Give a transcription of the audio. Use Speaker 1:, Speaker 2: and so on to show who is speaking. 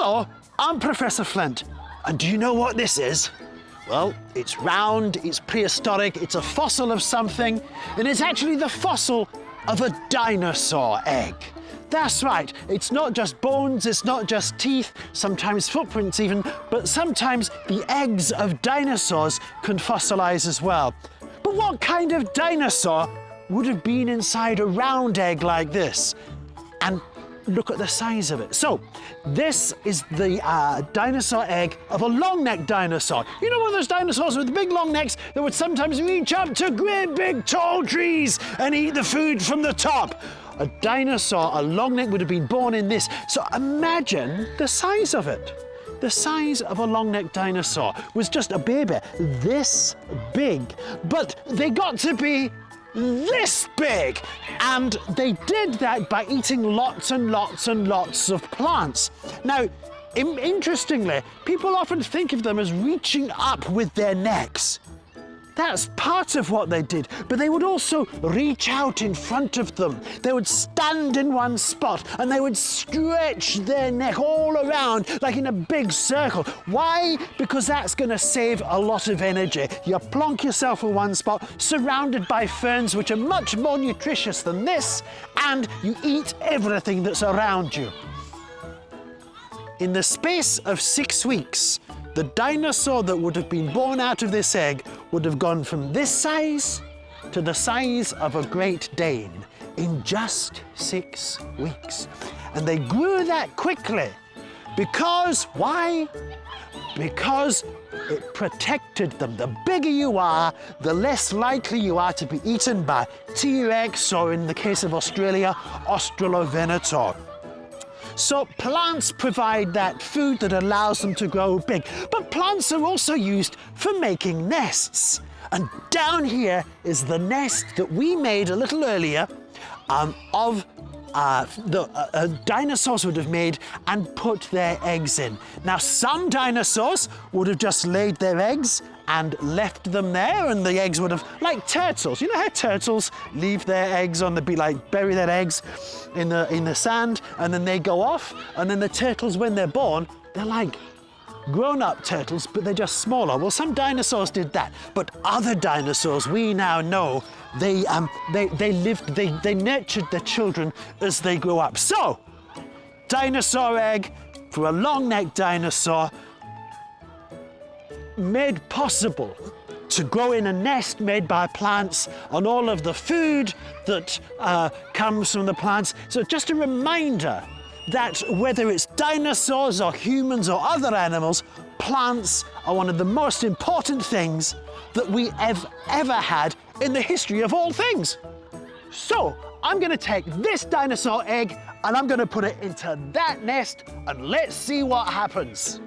Speaker 1: Hello, I'm Professor Flint, and do you know what this is? Well, it's round, it's prehistoric, it's a fossil of something, and it's actually the fossil of a dinosaur egg. That's right, it's not just bones, it's not just teeth, sometimes footprints even, but sometimes the eggs of dinosaurs can fossilize as well. But what kind of dinosaur would have been inside a round egg like this? And look at the size of it. So, this is the dinosaur egg of a long-necked dinosaur. You know, one of those dinosaurs with big long necks that would sometimes reach up to great big tall trees and eat the food from the top. A dinosaur, a long neck, would have been born in this. So imagine the size of it. The size of a long-necked dinosaur was just a baby, this big. But they got to be this big, and they did that by eating lots and lots and lots of plants. Now, interestingly, people often think of them as reaching up with their necks. That's part of what they did, but they would also reach out in front of them. They would stand in one spot and they would stretch their neck all around like in a big circle. Why? Because that's going to save a lot of energy. You plonk yourself in one spot, surrounded by ferns which are much more nutritious than this, and you eat everything that's around you. In the space of 6 weeks, the dinosaur that would have been born out of this egg would have gone from this size to the size of a Great Dane in just 6 weeks. And they grew that quickly because, why? Because it protected them. The bigger you are, the less likely you are to be eaten by T-Rex, or in the case of Australia, Australovenator. So plants provide that food that allows them to grow big. But plants are also used for making nests. And down here is the nest that we made a little earlier dinosaurs would have made and put their eggs in. Now, some dinosaurs would have just laid their eggs and left them there, and the eggs would have, like turtles. You know how turtles leave their eggs on the beach, like bury their eggs in the sand, and then they go off, and then the turtles, when they're born, they're like grown-up turtles, but they're just smaller. Well, some dinosaurs did that, but other dinosaurs, we now know, they nurtured their children as they grew up. So, dinosaur egg for a long-necked dinosaur, made possible to grow in a nest made by plants on all of the food that comes from the plants. So just a reminder that whether it's dinosaurs or humans or other animals, plants are one of the most important things that we have ever had in the history of all things. So I'm going to take this dinosaur egg and I'm going to put it into that nest, and let's see what happens.